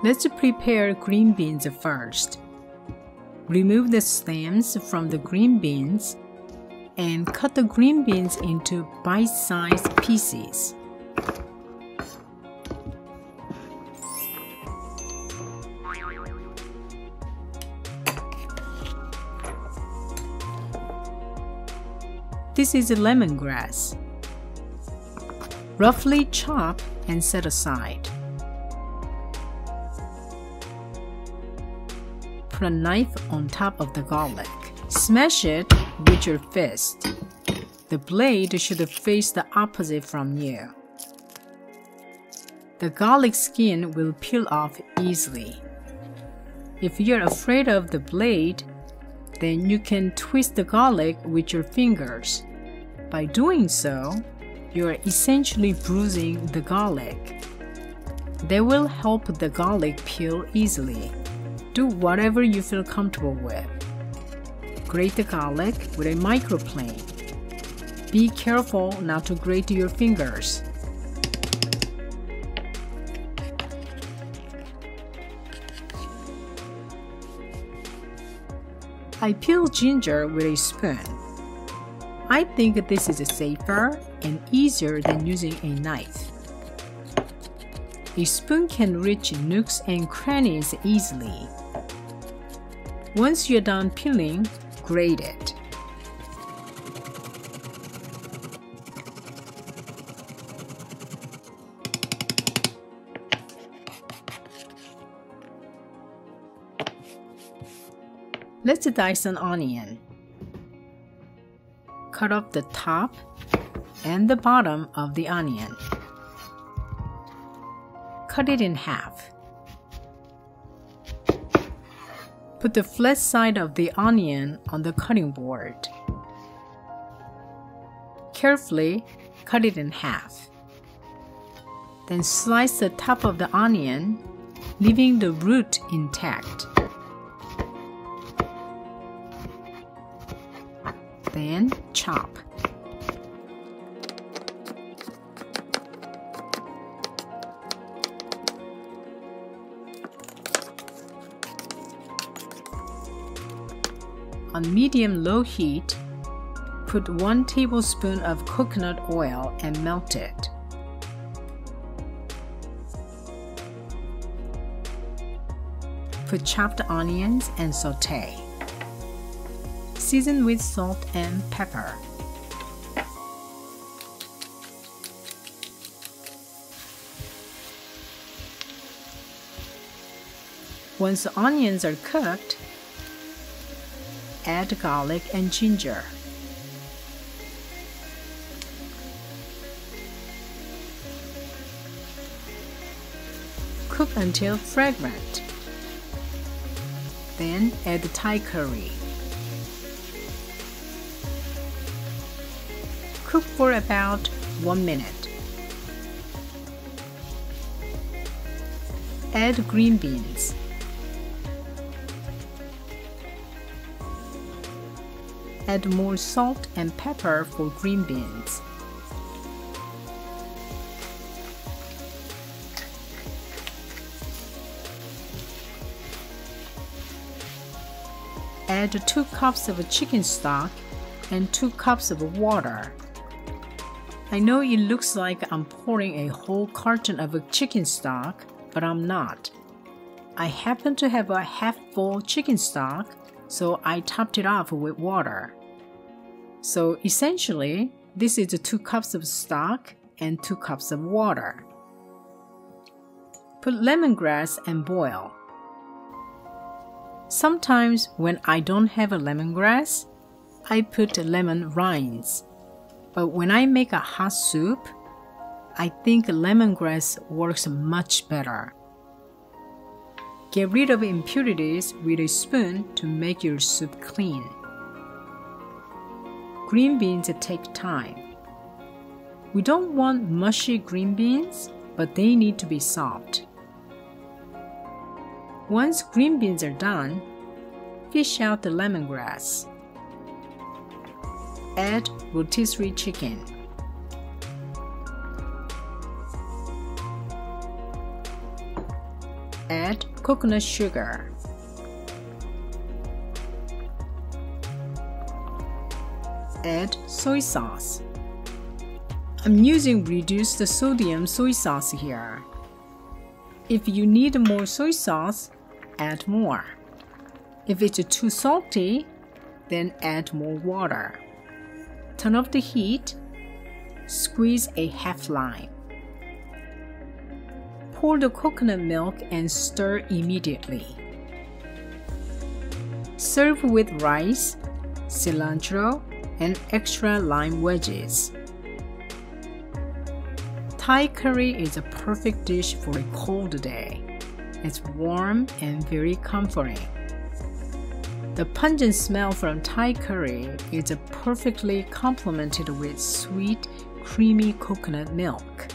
Let's prepare green beans first. Remove the stems from the green beans and cut the green beans into bite-sized pieces. This is lemongrass. Roughly chop and set aside. Put a knife on top of the garlic. Smash it with your fist. The blade should face the opposite from you. The garlic skin will peel off easily. If you're afraid of the blade, then you can twist the garlic with your fingers. By doing so, you are essentially bruising the garlic. That will help the garlic peel easily. Do whatever you feel comfortable with. Grate the garlic with a microplane. Be careful not to grate your fingers. I peel ginger with a spoon. I think this is safer and easier than using a knife. A spoon can reach nooks and crannies easily. Once you're done peeling, grate it. Let's dice an onion. Cut off the top and the bottom of the onion. Cut it in half. Put the flat side of the onion on the cutting board. Carefully cut it in half. Then slice the top of the onion, leaving the root intact. Then chop. On medium-low heat, put 1 tablespoon of coconut oil and melt it. Put chopped onions and sauté. Season with salt and pepper. Once the onions are cooked, add garlic and ginger. Cook until fragrant. Then add the Thai curry. Cook for about 1 minute. Add green beans. Add more salt and pepper for green beans. Add 2 cups of chicken stock and 2 cups of water. I know it looks like I'm pouring a whole carton of chicken stock, but I'm not. I happen to have a half-full chicken stock, so I topped it off with water. So essentially, this is 2 cups of stock and 2 cups of water. Put lemongrass and boil. Sometimes when I don't have a lemongrass, I put lemon rinds. But when I make a hot soup, I think lemongrass works much better. Get rid of impurities with a spoon to make your soup clean. Green beans take time. We don't want mushy green beans, but they need to be soft. Once green beans are done, fish out the lemongrass. Add rotisserie chicken. Add coconut sugar. Add soy sauce. I'm using reduced sodium soy sauce here. If you need more soy sauce, add more. If it's too salty, then add more water. Turn off the heat. Squeeze a half lime. Pour the coconut milk and stir immediately. Serve with rice, cilantro, and extra lime wedges. Thai curry is a perfect dish for a cold day. It's warm and very comforting. The pungent smell from Thai curry is perfectly complemented with sweet, creamy coconut milk.